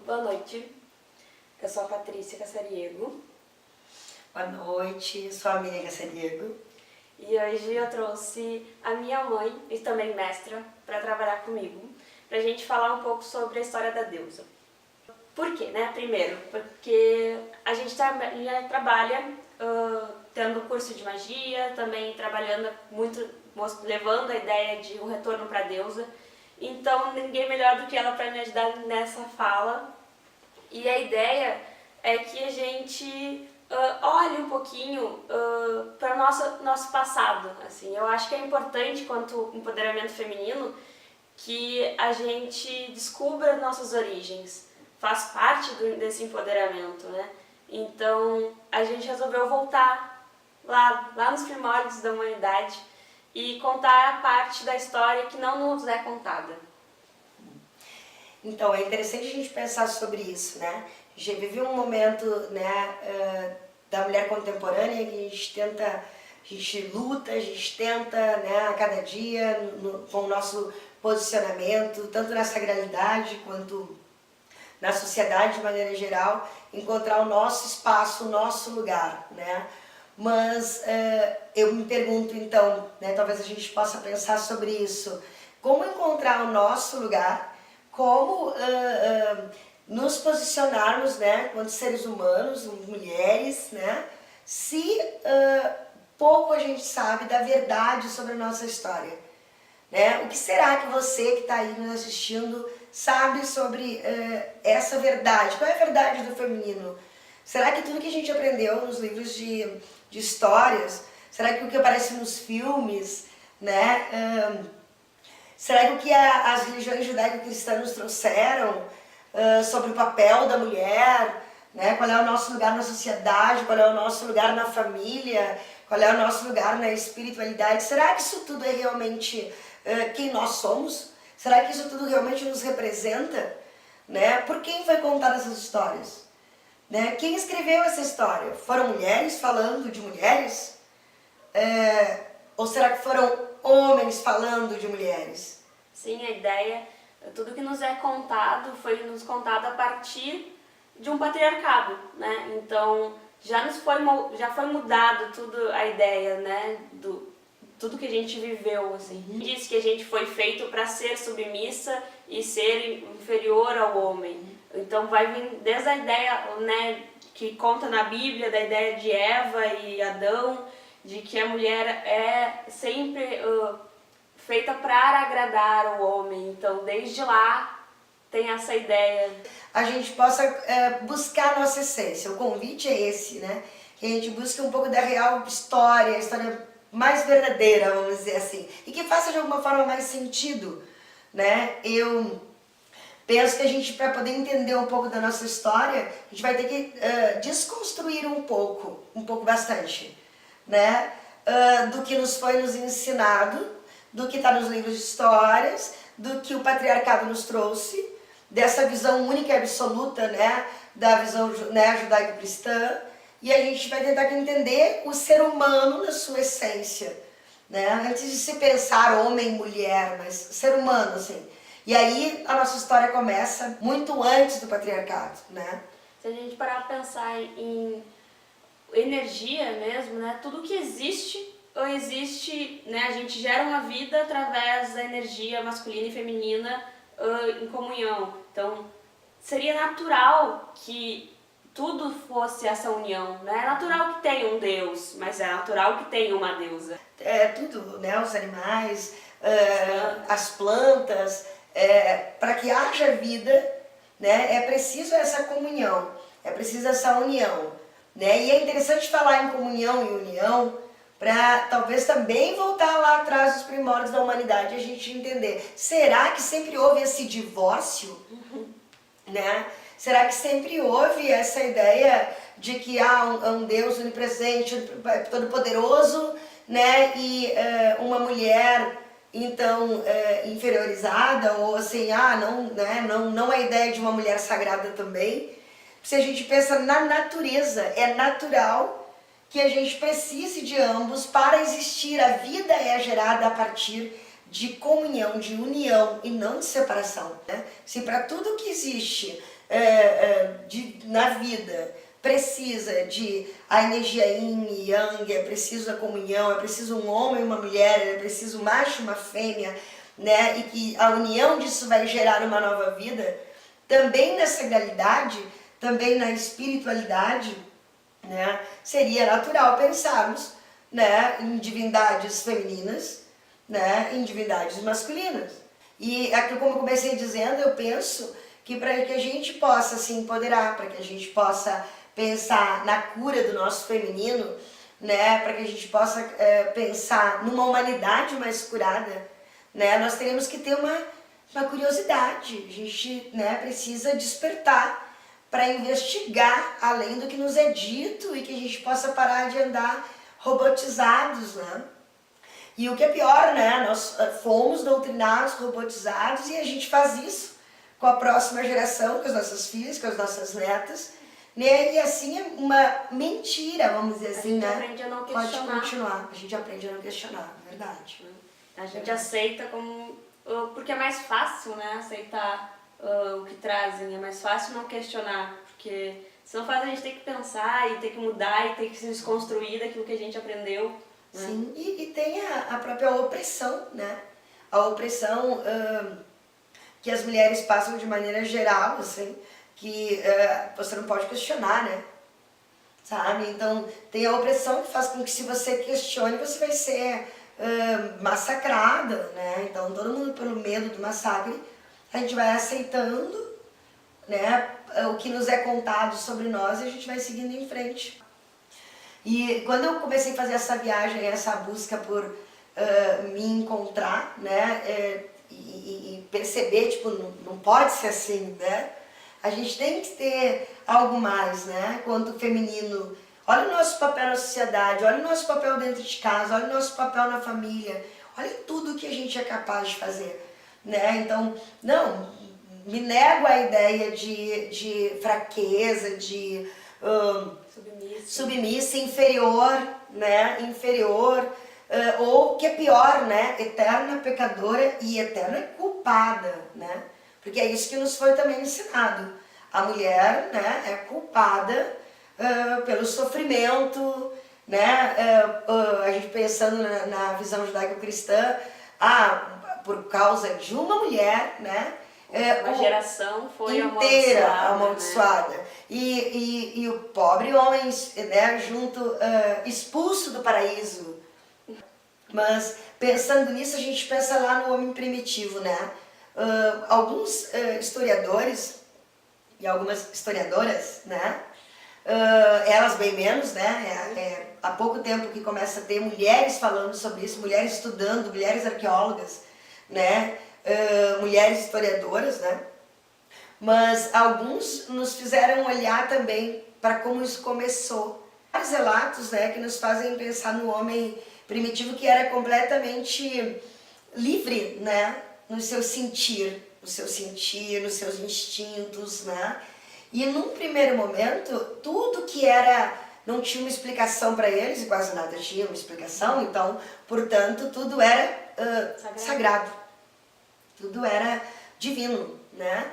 Boa noite, eu sou a Patrícia Cassariego. Boa noite, sou a Miriam Cassariego. E hoje eu trouxe a minha mãe, e também mestra, para trabalhar comigo, para a gente falar um pouco sobre a história da deusa. Por quê, né? Primeiro, porque a gente já trabalha tendo curso de magia, também trabalhando muito, levando a ideia de um retorno para a deusa. Então, ninguém melhor do que ela para me ajudar nessa fala. E a ideia é que a gente olhe um pouquinho para o nosso passado. Assim, eu acho que é importante, quanto empoderamento feminino, que a gente descubra nossas origens. Faz parte desse empoderamento, né? Então, a gente resolveu voltar lá nos primórdios da humanidade e contar a parte da história que não nos é contada. Então, é interessante a gente pensar sobre isso, né? A gente vive um momento, né, da mulher contemporânea que a gente luta, a gente tenta, né, a cada dia, com o nosso posicionamento, tanto na sagralidade quanto na sociedade de maneira geral, encontrar o nosso espaço, o nosso lugar, né? Mas eu me pergunto então, né, talvez a gente possa pensar sobre isso, como encontrar o nosso lugar, como nos posicionarmos, né, enquanto seres humanos, mulheres, né, se pouco a gente sabe da verdade sobre a nossa história, né? O que será que você que está aí nos assistindo sabe sobre essa verdade? Qual é a verdade do feminino? Será que tudo que a gente aprendeu nos livros de histórias, será que o que aparece nos filmes, né? Será que o que as religiões judaico-cristãs nos trouxeram sobre o papel da mulher, né? Qual é o nosso lugar na sociedade, qual é o nosso lugar na família, qual é o nosso lugar na espiritualidade? Será que isso tudo é realmente quem nós somos? Será que isso tudo realmente nos representa? Né? Por quem foi contar essas histórias? Né? Quem escreveu essa história? Foram mulheres falando de mulheres? Ou será que foram homens falando de mulheres? Sim, a ideia, tudo que nos é contado foi nos contado a partir de um patriarcado, né? Então já foi mudado tudo a ideia, né? Tudo que a gente viveu, assim. Diz que a gente foi feito para ser submissa e ser inferior ao homem. Então vai vir desde a ideia, né, que conta na Bíblia, da ideia de Eva e Adão, de que a mulher é sempre feita para agradar o homem. Então desde lá tem essa ideia. A gente possa buscar a nossa essência. O convite é esse, né? Que a gente busque um pouco da real história, a história mais verdadeira, vamos dizer assim, e que faça de alguma forma mais sentido, né? Eu penso que a gente, para poder entender um pouco da nossa história, a gente vai ter que desconstruir um pouco bastante, né? Do que nos foi ensinado, do que está nos livros de histórias, do que o patriarcado nos trouxe, dessa visão única e absoluta, né? Da visão, né, judaico-cristã. E a gente vai tentar entender o ser humano na sua essência, né? Antes de se pensar homem, mulher, mas ser humano, assim. E aí a nossa história começa muito antes do patriarcado, né? Se a gente parar para pensar em energia mesmo, né? Tudo que existe, né? A gente gera uma vida através da energia masculina e feminina em comunhão. Então, seria natural que tudo fosse essa união, né? É natural que tenha um Deus, mas é natural que tenha uma deusa. Tudo, né? Os animais, as plantas, para que haja vida, né? É preciso essa comunhão, é preciso essa união, né? E é interessante falar em comunhão e união para talvez também voltar lá atrás dos primórdios da humanidade e a gente entender, será que sempre houve esse divórcio? Né? Será que sempre houve essa ideia de que há um Deus onipresente, todo-poderoso, né? E uma mulher então inferiorizada, ou assim, não, né? Não a ideia de uma mulher sagrada também? Se a gente pensa na natureza, é natural que a gente precise de ambos para existir. A vida é gerada a partir de comunhão, de união e não de separação, né? Se para tudo que existe na vida precisa de a energia yin e yang, é preciso a comunhão, é preciso um homem e uma mulher, é preciso um macho e uma fêmea, né? E que a união disso vai gerar uma nova vida, também na sagralidade, também na espiritualidade, né? Seria natural pensarmos, né, em divindades femininas, né, em divindades masculinas. E aqui, como eu comecei dizendo, eu penso que para que a gente possa se empoderar, para que a gente possa pensar na cura do nosso feminino, né, para que a gente possa pensar numa humanidade mais curada, né, nós teremos que ter uma curiosidade. A gente, né, precisa despertar para investigar além do que nos é dito e que a gente possa parar de andar robotizados, né? E o que é pior, né, nós fomos doutrinados, robotizados, e a gente faz isso com a próxima geração, com as nossas filhas, com as nossas netas, né? E assim é uma mentira, vamos dizer assim, né? A gente aprende a não questionar. Pode continuar, a gente aprende a não questionar, verdade. A gente aceita como... porque é mais fácil, né, aceitar o que trazem, é mais fácil não questionar, porque senão faz a gente ter que pensar e ter que mudar e ter que se desconstruir daquilo que a gente aprendeu. Né? Sim, e tem a própria opressão, né? A opressão que as mulheres passam de maneira geral, assim, que você não pode questionar, né? Sabe? Então, tem a opressão que faz com que se você questione, você vai ser massacrada, né? Então, todo mundo pelo medo do massacre, a gente vai aceitando, né, o que nos é contado sobre nós e a gente vai seguindo em frente. E quando eu comecei a fazer essa viagem, essa busca por me encontrar, né, e perceber, tipo, não pode ser assim, né? A gente tem que ter algo mais, né, quanto feminino. Olha o nosso papel na sociedade, olha o nosso papel dentro de casa, olha o nosso papel na família, olha tudo que a gente é capaz de fazer, né? Então, não, me nego à ideia de fraqueza, de submissa, inferior, né? Inferior, ou que é pior, né? Eterna pecadora e eterna culpada, né? Porque é isso que nos foi também ensinado. A mulher, né, é culpada pelo sofrimento, né? A gente pensando na visão judaico-cristã, por causa de uma mulher, né? Uma geração foi inteira amaldiçoada. Né? E o pobre homem, né, expulso do paraíso. Mas pensando nisso, a gente pensa lá no homem primitivo, né? Alguns historiadores e algumas historiadoras, né? Elas bem menos, né? Há pouco tempo que começa a ter mulheres falando sobre isso, mulheres estudando, mulheres arqueólogas, né? Mulheres historiadoras, né? Mas alguns nos fizeram olhar também para como isso começou. Vários relatos, né, que nos fazem pensar no homem primitivo que era completamente livre, né, no seu sentir, nos seus instintos, né? E num primeiro momento, tudo que não tinha uma explicação para eles, e quase nada tinha uma explicação, então, portanto, tudo era sagrado. Tudo era divino, né?